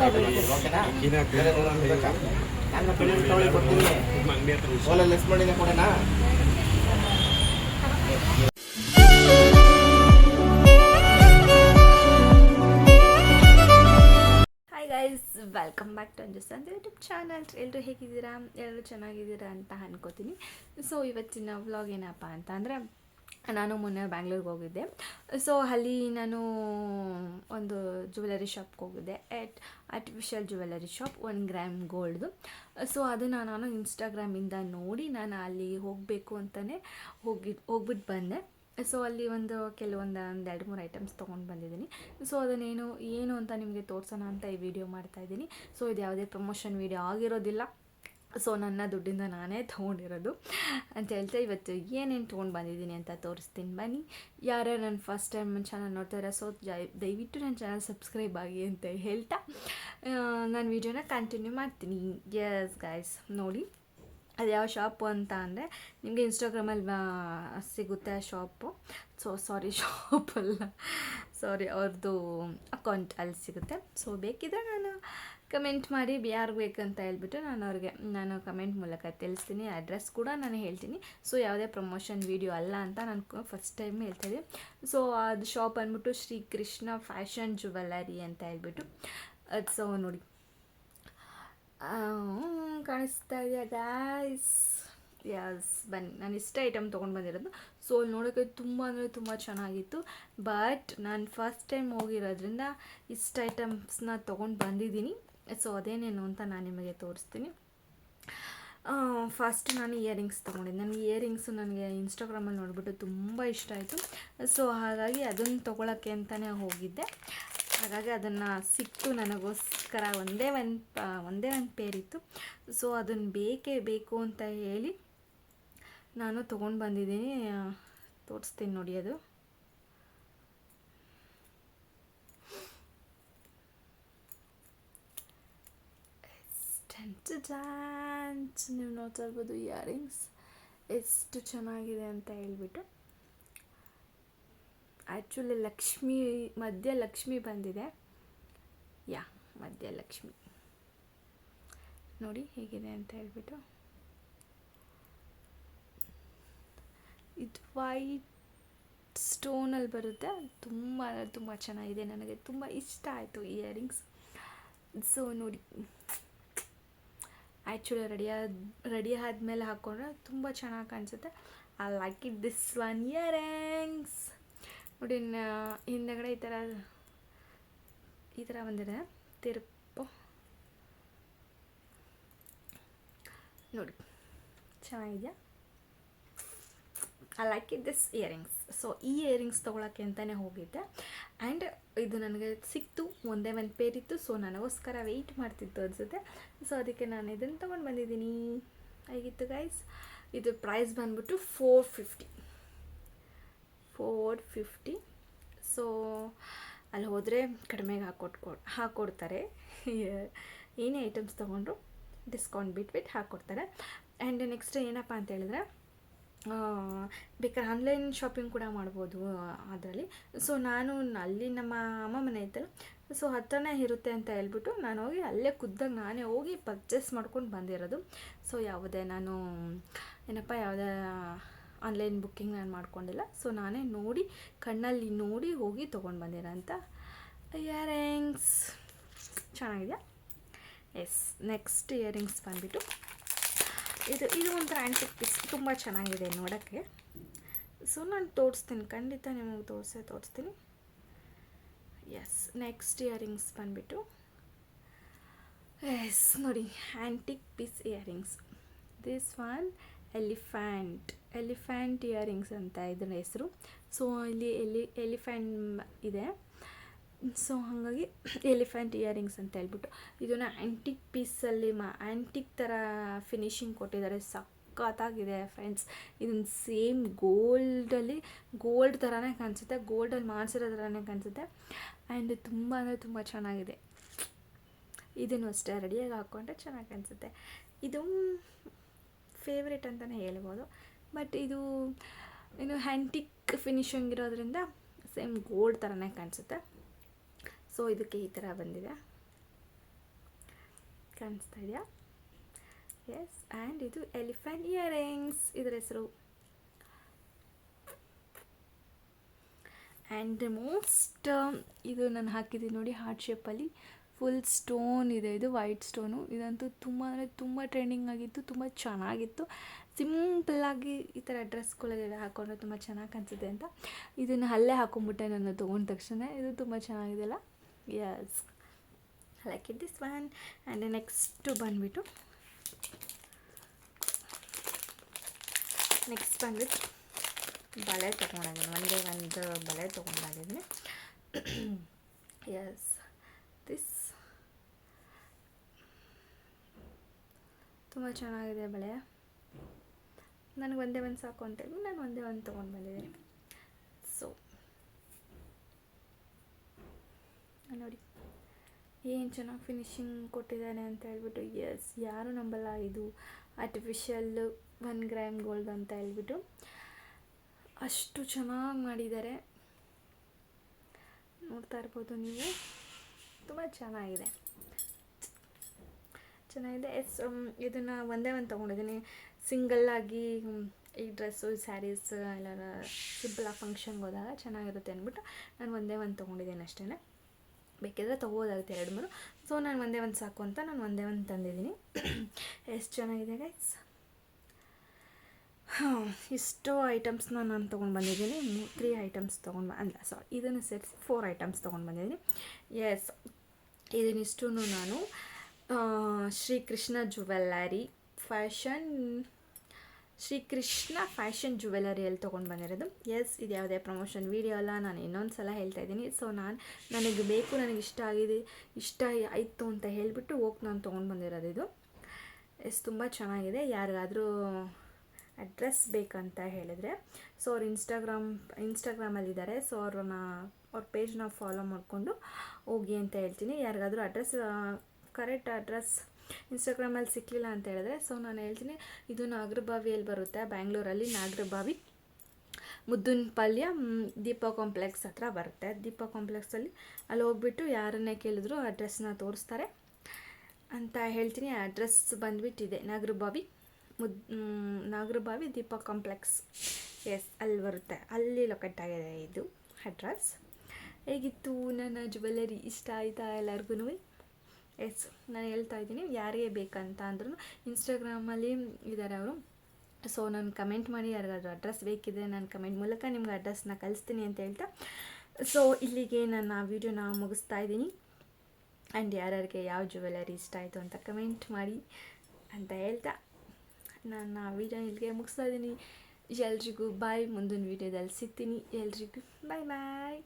ಓಕೆನಾ ನಾನು ಪೆಂಡೆಂಟ್ ತೊಗೊಳ್ಳಿ ಕೊಡ್ತೀನಿ ಓಲಲ್ಲಿ ಲೆಸ್ ಮಾಡಿನೇ ಕೊಡೋಣ. Hi guys, welcome back to Anjus ಅಂತ ಯೂಟ್ಯೂಬ್ ಚಾನಲ್. ಎಲ್ಲರೂ ಹೇಗಿದ್ದೀರಾ? ಎಲ್ಲರೂ ಚೆನ್ನಾಗಿದ್ದೀರಾ ಅಂತ ಅನ್ಕೋತೀನಿ. ಸೊ ಇವತ್ತಿನ ವ್ಲಾಗ್ ಏನಪ್ಪ ಅಂತ ಅಂದರೆ, ನಾನು ಮೊನ್ನೆ ಬ್ಯಾಂಗ್ಳೂರಿಗೆ ಹೋಗಿದ್ದೆ. ಸೊ ಅಲ್ಲಿ ನಾನು ಒಂದು ಜ್ಯುವೆಲರಿ ಶಾಪ್ಗೆ ಹೋಗಿದ್ದೆ. ಆರ್ಟಿಫಿಷಿಯಲ್ ಜ್ಯುವೆಲರಿ ಶಾಪ್, 1 ಗ್ರಾಮ್ ಗೋಲ್ಡ್ದು. ಸೊ ಅದನ್ನು ನಾನು ಇನ್ಸ್ಟಾಗ್ರಾಮಿಂದ ನೋಡಿ ನಾನು ಅಲ್ಲಿ ಹೋಗಬೇಕು ಅಂತಲೇ ಹೋಗ್ಬಿಟ್ಟು ಬಂದೆ. ಸೊ ಅಲ್ಲಿ ಕೆಲವೊಂದು 2-3 ಐಟಮ್ಸ್ ತೊಗೊಂಡು ಬಂದಿದ್ದೀನಿ. ಸೊ ಅದನ್ನೇನು ಏನು ಅಂತ ನಿಮಗೆ ತೋರಿಸೋಣ ಅಂತ ಈ ವಿಡಿಯೋ ಮಾಡ್ತಾಯಿದ್ದೀನಿ. ಸೊ ಇದು ಯಾವುದೇ ಪ್ರಮೋಷನ್ ವಿಡಿಯೋ ಆಗಿರೋದಿಲ್ಲ. ಸೊ ನನ್ನ ದುಡ್ಡಿಂದ ನಾನೇ ತೊಗೊಂಡಿರೋದು ಅಂತ ಹೇಳ್ತಾ ಇವತ್ತು ಏನೇನು ತೊಗೊಂಡು ಬಂದಿದ್ದೀನಿ ಅಂತ ತೋರಿಸ್ತೀನಿ ಬನ್ನಿ. ಯಾರ್ಯಾರು ನನ್ನ ಫಸ್ಟ್ ಟೈಮ್ ನನ್ನ ಚಾನಲ್ ನೋಡ್ತಾಯಿರೋ, ಸೊ ದಯವಿಟ್ಟು ನನ್ನ ಚಾನಲ್ ಸಬ್ಸ್ಕ್ರೈಬ್ ಆಗಿ ಅಂತ ಹೇಳ್ತಾ ನಾನು ವಿಡಿಯೋನ ಕಂಟಿನ್ಯೂ ಮಾಡ್ತೀನಿ. ಎಸ್ ಗೈಸ್, ನೋಡಿ ಅದು ಯಾವ ಶಾಪು ಅಂತ ಅಂದರೆ ನಿಮಗೆ ಇನ್ಸ್ಟಾಗ್ರಾಮಲ್ಲಿ ಸಿಗುತ್ತೆ ಆ ಶಾಪು. ಸಾರಿ ಅವ್ರದ್ದು ಅಕೌಂಟ್ ಅಲ್ಲಿ ಸಿಗುತ್ತೆ. ಸೊ ಬೇಕಿದ್ರೆ ನಾನು ಕಮೆಂಟ್ ಮಾಡಿ ಯಾರಿಗೆ ಬೇಕಂತ ಹೇಳ್ಬಿಟ್ಟು ನಾನು ಕಮೆಂಟ್ ಮೂಲಕ ತಿಳಿಸ್ತೀನಿ. ಅಡ್ರೆಸ್ ಕೂಡ ನಾನು ಹೇಳ್ತೀನಿ. ಸೊ ಯಾವುದೇ ಪ್ರಮೋಷನ್ ವಿಡಿಯೋ ಅಲ್ಲ ಅಂತ ನಾನು ಫಸ್ಟ್ ಟೈಮ್ ಹೇಳ್ತಾಯಿದ್ದೆ. ಸೊ ಅದು ಶಾಪ್ ಅಂದ್ಬಿಟ್ಟು ಶ್ರೀ ಕೃಷ್ಣ ಫ್ಯಾಷನ್ ಜ್ಯುವೆಲರಿ ಅಂತ ಹೇಳ್ಬಿಟ್ಟು ಅದು. ಸೊ ನೋಡಿ ಕಾಣಿಸ್ತಾ ಇದೆಯಾ ಗಾಯ್ಸ್? ಯಸ್, ಬನ್ನಿ. ನಾನು ಇಷ್ಟ ಐಟಮ್ ತೊಗೊಂಡು ಬಂದಿರೋದು. ಸೊ ಅಲ್ಲಿ ನೋಡೋಕ್ಕೆ ತುಂಬ ಅಂದರೆ ತುಂಬ ಚೆನ್ನಾಗಿತ್ತು. ಬಟ್ ನಾನು ಫಸ್ಟ್ ಟೈಮ್ ಹೋಗಿರೋದ್ರಿಂದ ಇಷ್ಟ ಐಟಮ್ಸ್ನ ತೊಗೊಂಡು ಬಂದಿದ್ದೀನಿ. ಸೊ ಅದೇನೇನು ಅಂತ ನಾನು ನಿಮಗೆ ತೋರಿಸ್ತೀನಿ. ಫಸ್ಟ್ ನಾನು ಇಯರಿಂಗ್ಸ್ ತೊಗೊಂಡಿದ್ದೆ. ನನಗೆ ಇಯರಿಂಗ್ಸು ನನಗೆ ಇನ್ಸ್ಟಾಗ್ರಾಮಲ್ಲಿ ನೋಡಿಬಿಟ್ಟು ತುಂಬ ಇಷ್ಟ ಆಯಿತು. ಸೊ ಹಾಗಾಗಿ ಅದನ್ನು ತೊಗೊಳಕ್ಕೆ ಅಂತಲೇ ಹೋಗಿದ್ದೆ. ಹಾಗಾಗಿ ಅದನ್ನು ಸಿಕ್ತು ನನಗೋಸ್ಕರ. ಒಂದೇ ಒಂದು ಪೇರಿತ್ತು. ಸೊ ಅದನ್ನು ಬೇಕೇ ಬೇಕು ಅಂತ ಹೇಳಿ ನಾನು ತೊಗೊಂಡು ಬಂದಿದ್ದೀನಿ. ತೋರಿಸ್ತೀನಿ ನೋಡಿ. ಅದು ನೀವು ನೋಡ್ತಾ ಇರ್ಬೋದು ಇಯರಿಂಗ್ಸ್ ಎಷ್ಟು ಚೆನ್ನಾಗಿದೆ ಅಂತ ಹೇಳ್ಬಿಟ್ಟು. ಆ್ಯಕ್ಚುಲಿ ಮಧ್ಯ ಲಕ್ಷ್ಮಿ ಬಂದಿದೆ. ಮಧ್ಯ ಲಕ್ಷ್ಮಿ ನೋಡಿ ಹೇಗಿದೆ ಅಂತ ಹೇಳ್ಬಿಟ್ಟು. ಇದು ವೈಟ್ ಸ್ಟೋನಲ್ಲಿ ಬರುತ್ತೆ. ತುಂಬ ಚೆನ್ನಾಗಿದೆ. ನನಗೆ ತುಂಬ ಇಷ್ಟ ಆಯಿತು ಇಯರಿಂಗ್ಸ್. ಸೊ ನೋಡಿ, ಆ್ಯಕ್ಚುಲಿ ರೆಡಿ ಆದಮೇಲೆ ಹಾಕ್ಕೊಂಡ್ರೆ ತುಂಬ ಚೆನ್ನಾಗಿ ಕಾಣಿಸುತ್ತೆ. I like it this one earrings. ನೋಡಿ ಹಿಂದೆಗಡೆ ಈ ಥರ ಬಂದಿದೆ ತಿರುಪು. ನೋಡಿ ಚೆನ್ನಾಗಿದೆಯಾ? I like it this earrings. So ಈ ಇಯರಿಂಗ್ಸ್ ತೊಗೊಳಕ್ಕೆ ಅಂತಲೇ ಹೋಗಿದ್ದೆ. ಆ್ಯಂಡ್ ಇದು ನನಗೆ ಸಿಕ್ತು. ಒಂದೇ ಒಂದು ಪೇರಿತ್ತು. ಸೊ ನನಗೋಸ್ಕರ ವೆಯ್ಟ್ ಮಾಡ್ತಿತ್ತು ಅನಿಸುತ್ತೆ. ಸೊ ಅದಕ್ಕೆ ನಾನು ಇದನ್ನು ತೊಗೊಂಡು ಬಂದಿದ್ದೀನಿ. ಹೇಗಿತ್ತು ಗೈಸ್? ಇದು ಪ್ರೈಸ್ ಬಂದ್ಬಿಟ್ಟು $450. ಸೊ ಅಲ್ಲಿ ಹೋದರೆ ಕಡಿಮೆಗೆ ಹಾಕ್ಕೊಡ್ತಾರೆ. ಏನೇ ಐಟಮ್ಸ್ ತೊಗೊಂಡ್ರು ಡಿಸ್ಕೌಂಟ್ ಬಿಟ್ಬಿಟ್ಟು ಹಾಕ್ಕೊಡ್ತಾರೆ. ಆ್ಯಂಡ್ ನೆಕ್ಸ್ಟ್ ಏನಪ್ಪ ಅಂತ ಹೇಳಿದ್ರೆ, ಬೇಕಾದ್ರೆ ಆನ್ಲೈನ್ ಶಾಪಿಂಗ್ ಕೂಡ ಮಾಡ್ಬೋದು ಅದರಲ್ಲಿ. ಸೊ ನಾನು ಅಲ್ಲಿ ನಮ್ಮ ಅಮ್ಮ ಮನೆ ಇತ್ತಲ್ಲ, ಸೊ ಹತ್ರನೇ ಇರುತ್ತೆ ಅಂತ ಹೇಳ್ಬಿಟ್ಟು ನಾನು ಹೋಗಿ ಅಲ್ಲೇ ಖುದ್ದಾಗಿ ನಾನೇ ಹೋಗಿ ಪರ್ಚೇಸ್ ಮಾಡ್ಕೊಂಡು ಬಂದಿರೋದು. ಸೊ ಯಾವುದೇ ಆನ್ಲೈನ್ ಬುಕ್ಕಿಂಗ್ ನಾನು ಮಾಡ್ಕೊಂಡಿಲ್ಲ. ಸೊ ನಾನೇ ಕಣ್ಣಲ್ಲಿ ನೋಡಿ ಹೋಗಿ ತೊಗೊಂಡು ಬಂದಿರೋಂಥ ಇಯರಿಂಗ್ಸ್. ಚೆನ್ನಾಗಿದೆ. ಎಸ್, ನೆಕ್ಸ್ಟ್ ಇಯರಿಂಗ್ಸ್ ಬಂದುಬಿಟ್ಟು ಇದು ಒಂಥರ ಆ್ಯಂಟಿಕ್ ಪೀಸ್. ತುಂಬ ಚೆನ್ನಾಗಿದೆ ನೋಡೋಕ್ಕೆ. ಸೊ ನಾನು ತೋರಿಸ್ತೀನಿ, ಖಂಡಿತ ನಿಮಗೆ ತೋರಿಸ್ತೀನಿ. ಎಸ್, ನೆಕ್ಸ್ಟ್ ಇಯರಿಂಗ್ಸ್ ಬಂದುಬಿಟ್ಟು ನೋಡಿ, antique piece earrings. This one elephant earrings ಅಂತ ಇದರ ಹೆಸರು. ಸೊ ಇಲ್ಲಿ ಎಲಿಫೆಂಟ್ ಇದೆ. ಸೊ ಹಾಗಾಗಿ ಎಲಿಫೆಂಟ್ ಇಯರಿಂಗ್ಸ್ ಅಂತ ಹೇಳ್ಬಿಟ್ಟು ಇದನ್ನು ಆ್ಯಂಟಿಕ್ ಪೀಸಲ್ಲಿ ಆ್ಯಂಟಿಕ್ ಥರ ಫಿನಿಶಿಂಗ್ ಕೊಟ್ಟಿದ್ದಾರೆ. ಸಖತ್ತಾಗಿದೆ ಫ್ರೆಂಡ್ಸ್. ಇದನ್ನು ಸೇಮ್ ಗೋಲ್ಡ್ ಥರನೇ ಕಾಣಿಸುತ್ತೆ. ಗೋಲ್ಡಲ್ಲಿ ಮಾಡಿಸಿರೋ ಥರನೇ ಕಾಣಿಸುತ್ತೆ. ಆ್ಯಂಡ್ ತುಂಬ ಅಂದರೆ ತುಂಬ ಚೆನ್ನಾಗಿದೆ. ಇದನ್ನು ಅಷ್ಟೇ ರೆಡಿಯಾಗಿ ಹಾಕ್ಕೊಂಡ್ರೆ ಚೆನ್ನಾಗಿ ಕಾಣಿಸುತ್ತೆ. ಇದು ಫೇವ್ರೇಟ್ ಅಂತಲೇ ಹೇಳ್ಬೋದು. ಬಟ್ ಇದು ಆ್ಯಂಟಿಕ್ ಫಿನಿಶಿಂಗ್ ಇರೋದ್ರಿಂದ ಸೇಮ್ ಗೋಲ್ಡ್ ಥರನೇ ಕಾಣಿಸುತ್ತೆ. ಸೊ ಇದಕ್ಕೆ ಈ ಥರ ಬಂದಿದೆ. ಕಾಣಿಸ್ತಾ ಇದೆಯಾ? ಎಸ್. ಆ್ಯಂಡ್ ಇದು ಎಲಿಫೆಂಟ್ ಇಯರಿಂಗ್ಸ್ ಇದರ ಹೆಸರು. ಆ್ಯಂಡ್ ಮೋಸ್ಟ್ ಇದು ನಾನು ಹಾಕಿದ್ದೀನಿ ನೋಡಿ, ಹಾರ್ಟ್ ಶೇಪಲ್ಲಿ ಫುಲ್ ಸ್ಟೋನ್ ಇದೆ. ಇದು ವೈಟ್ ಸ್ಟೋನು. ಇದಂತೂ ತುಂಬ ಅಂದರೆ ತುಂಬ ಟ್ರೆಂಡಿಂಗ್ ಆಗಿತ್ತು, ತುಂಬ ಚೆನ್ನಾಗಿತ್ತು. ಸಿಂಪಲ್ಲಾಗಿ ಈ ಥರ ಡ್ರೆಸ್ಗಳಿಗೆಲ್ಲ ಹಾಕ್ಕೊಂಡ್ರೆ ತುಂಬ ಚೆನ್ನಾಗಿ ಕಾಣಿಸುತ್ತೆ ಅಂತ ಇದನ್ನು ಅಲ್ಲೇ ಹಾಕೊಂಡ್ಬಿಟ್ಟೆ ನಾನು ತೊಗೊಂಡ ತಕ್ಷಣ. ಇದು ತುಂಬ ಚೆನ್ನಾಗಿದೆಯಲ್ಲ. Yes, like it this one. And next ಬಂದುಬಿಟ್ಟು ಬಳೆ ತೊಗೊಂಡಿದ್ದೀನಿ. ಒಂದೇ ಒಂದು ಬಳೆ ತೊಗೊಂಡಿದ್ದೀನಿ. ಎಸ್, ದಿಸ್ ತುಂಬ ಚೆನ್ನಾಗಿದೆ ಬಳೆ. ನನಗೆ ಒಂದೇ ಒಂದು ಸಾಕು ಅಂತೇಳಿ ನಾನು ಒಂದೇ ಒಂದು ತೊಗೊಂಡು ಬಂದಿದ್ದೀನಿ. ಸೊ ನೋಡಿ ಏನು ಚೆನ್ನಾಗಿ ಫಿನಿಶಿಂಗ್ ಕೊಟ್ಟಿದ್ದಾನೆ ಅಂತ ಹೇಳ್ಬಿಟ್ಟು. ಎಸ್, ಯಾರೂ ನಂಬಲ್ಲ ಇದು ಆರ್ಟಿಫಿಷಿಯಲ್ 1 ಗ್ರಾಮ್ ಗೋಲ್ಡ್ ಅಂತ ಹೇಳ್ಬಿಟ್ಟು. ಅಷ್ಟು ಚೆನ್ನಾಗಿ ಮಾಡಿದ್ದಾರೆ, ನೋಡ್ತಾ ಇರ್ಬೋದು ನೀವು. ತುಂಬ ಚೆನ್ನಾಗಿದೆ. ಎಸ್, ಇದನ್ನು ಒಂದೇ ಒಂದು ತೊಗೊಂಡಿದ್ದೀನಿ. ಸಿಂಗಲ್ಲಾಗಿ ಈ ಡ್ರೆಸ್ಸು ಸ್ಯಾರೀಸ್ ಎಲ್ಲರ ಸಿಂಪಲಾಗಿ ಫಂಕ್ಷನ್ಗೆ ಹೋದಾಗ ಚೆನ್ನಾಗಿರುತ್ತೆ ಅಂದ್ಬಿಟ್ಟು ನಾನು ಒಂದೇ ಒಂದು ತೊಗೊಂಡಿದ್ದೀನಿ ಅಷ್ಟೇ. ಬೇಕಿದ್ರೆ ತೊಗೋದಾಗುತ್ತೆ 2-3. ಸೊ ನಾನು ಒಂದೇ ಒಂದು ಸಾಕು ಅಂತ ನಾನು ಒಂದೇ ಒಂದು ತಂದಿದ್ದೀನಿ. ಎಷ್ಟು ಚೆನ್ನಾಗಿದೆ ಗೈಸ್. ಇಷ್ಟು ಐಟಮ್ಸ್ನ ನಾನು ತೊಗೊಂಡು ಬಂದಿದ್ದೀನಿ. 3 ಐಟಮ್ಸ್ ಇದನ್ನು ಸೇರಿಸಿ 4 ಐಟಮ್ಸ್ ತೊಗೊಂಡು ಬಂದಿದ್ದೀನಿ. ಎಸ್, ಇದನ್ನಿಷ್ಟು ನಾನು ಶ್ರೀಕೃಷ್ಣ ಫ್ಯಾಷನ್ ಜುವೆಲರಿಯಲ್ಲಿ ತೊಗೊಂಡು ಬಂದಿರೋದು. ಎಸ್, ಇದು ಯಾವುದೇ ಪ್ರಮೋಷನ್ ವೀಡಿಯೋ ಅಲ್ಲ, ನಾನು ಇನ್ನೊಂದು ಸಲ ಹೇಳ್ತಾ ಇದ್ದೀನಿ. ಸೊ ನನಗೆ ಬೇಕು, ನನಗೆ ಇಷ್ಟ ಆಯಿತು ಅಂತ ಹೇಳಿಬಿಟ್ಟು ನಾನು ತೊಗೊಂಡು ಬಂದಿರೋದು ಇದು. ಎಸ್, ತುಂಬ ಚೆನ್ನಾಗಿದೆ. ಯಾರಿಗಾದರೂ ಅಡ್ರೆಸ್ ಬೇಕಂತ ಹೇಳಿದರೆ ಸೊ ಅವ್ರು ಇನ್ಸ್ಟಾಗ್ರಾಮಲ್ಲಿದ್ದಾರೆ. ಸೊ ಅವ್ರ ಪೇಜ್ನ ಫಾಲೋ ಮಾಡಿಕೊಂಡು ಹೋಗಿ ಅಂತ ಹೇಳ್ತೀನಿ. ಯಾರಿಗಾದರೂ ಕರೆಕ್ಟ್ ಅಡ್ರೆಸ್ ಇನ್ಸ್ಟಾಗ್ರಾಮಲ್ಲಿ ಸಿಕ್ಕಲಿಲ್ಲ ಅಂತ ಹೇಳಿದ್ರೆ ಸೊ ನಾನು ಹೇಳ್ತೀನಿ, ಇದು ನಾಗರಬಾವಿಯಲ್ಲಿ ಬರುತ್ತೆ, ಬ್ಯಾಂಗ್ಳೂರಲ್ಲಿ ನಾಗರಬಾವಿ ಮುದ್ದಿನಪಾಳ್ಯ ದೀಪ ಕಾಂಪ್ಲೆಕ್ಸ್ ಹತ್ರ ಬರುತ್ತೆ. ದೀಪ ಕಾಂಪ್ಲೆಕ್ಸಲ್ಲಿ ಅಲ್ಲಿ ಹೋಗ್ಬಿಟ್ಟು ಯಾರನ್ನೇ ಕೇಳಿದ್ರು ಅಡ್ರೆಸ್ನ ತೋರಿಸ್ತಾರೆ ಅಂತ ಹೇಳ್ತೀನಿ. ಅಡ್ರೆಸ್ ಬಂದುಬಿಟ್ಟಿದೆ ನಾಗರಬಾವಿ ದೀಪ ಕಾಂಪ್ಲೆಕ್ಸ್. ಎಸ್, ಅಲ್ಲಿ ಬರುತ್ತೆ, ಅಲ್ಲಿ ಲೊಕೇಟ್ ಆಗಿದೆ ಇದು ಅಡ್ರೆಸ್. ಹೇಗಿತ್ತು ನನ್ನ ಜ್ಯುವೆಲರಿ? ಇಷ್ಟ ಆಯಿತಾ ಎಲ್ಲರಿಗೂ? ಎಸ್, ನಾನು ಹೇಳ್ತಾ ಇದ್ದೀನಿ, ಯಾರಿಗೆ ಬೇಕಂತ ಅಂದ್ರೂ ಇನ್ಸ್ಟಾಗ್ರಾಮಲ್ಲಿ ಇದ್ದಾರೆ ಅವರು. ಸೊ ನಾನು ಕಮೆಂಟ್ ಮಾಡಿ, ಯಾರಿಗಾದ್ರೂ ಅಡ್ರೆಸ್ ಬೇಕಿದ್ರೆ ನಾನು ಕಮೆಂಟ್ ಮೂಲಕ ನಿಮ್ಗೆ ಅಡ್ರೆಸ್ನ ಕಳಿಸ್ತೀನಿ ಅಂತ ಹೇಳ್ತಾ ಸೊ ಇಲ್ಲಿಗೆ ನನ್ನ ವೀಡಿಯೋನ ಮುಗಿಸ್ತಾ ಇದ್ದೀನಿ. ಆ್ಯಂಡ್ ಯಾರ್ಯಾರಿಗೆ ಯಾವ ಜ್ಯುವೆಲರಿ ಇಷ್ಟ ಆಯಿತು ಅಂತ ಕಮೆಂಟ್ ಮಾಡಿ ಅಂತ ಹೇಳ್ತಾ ನನ್ನ ವೀಡಿಯೋ ಇಲ್ಲಿಗೆ ಮುಗಿಸ್ತಾ ಇದ್ದೀನಿ. ಎಲ್ರಿಗೂ ಬಾಯ್. ಮುಂದಿನ ವೀಡಿಯೋದಲ್ಲಿ ಸಿಗ್ತೀನಿ. ಎಲ್ರಿಗೂ ಬಾಯ್.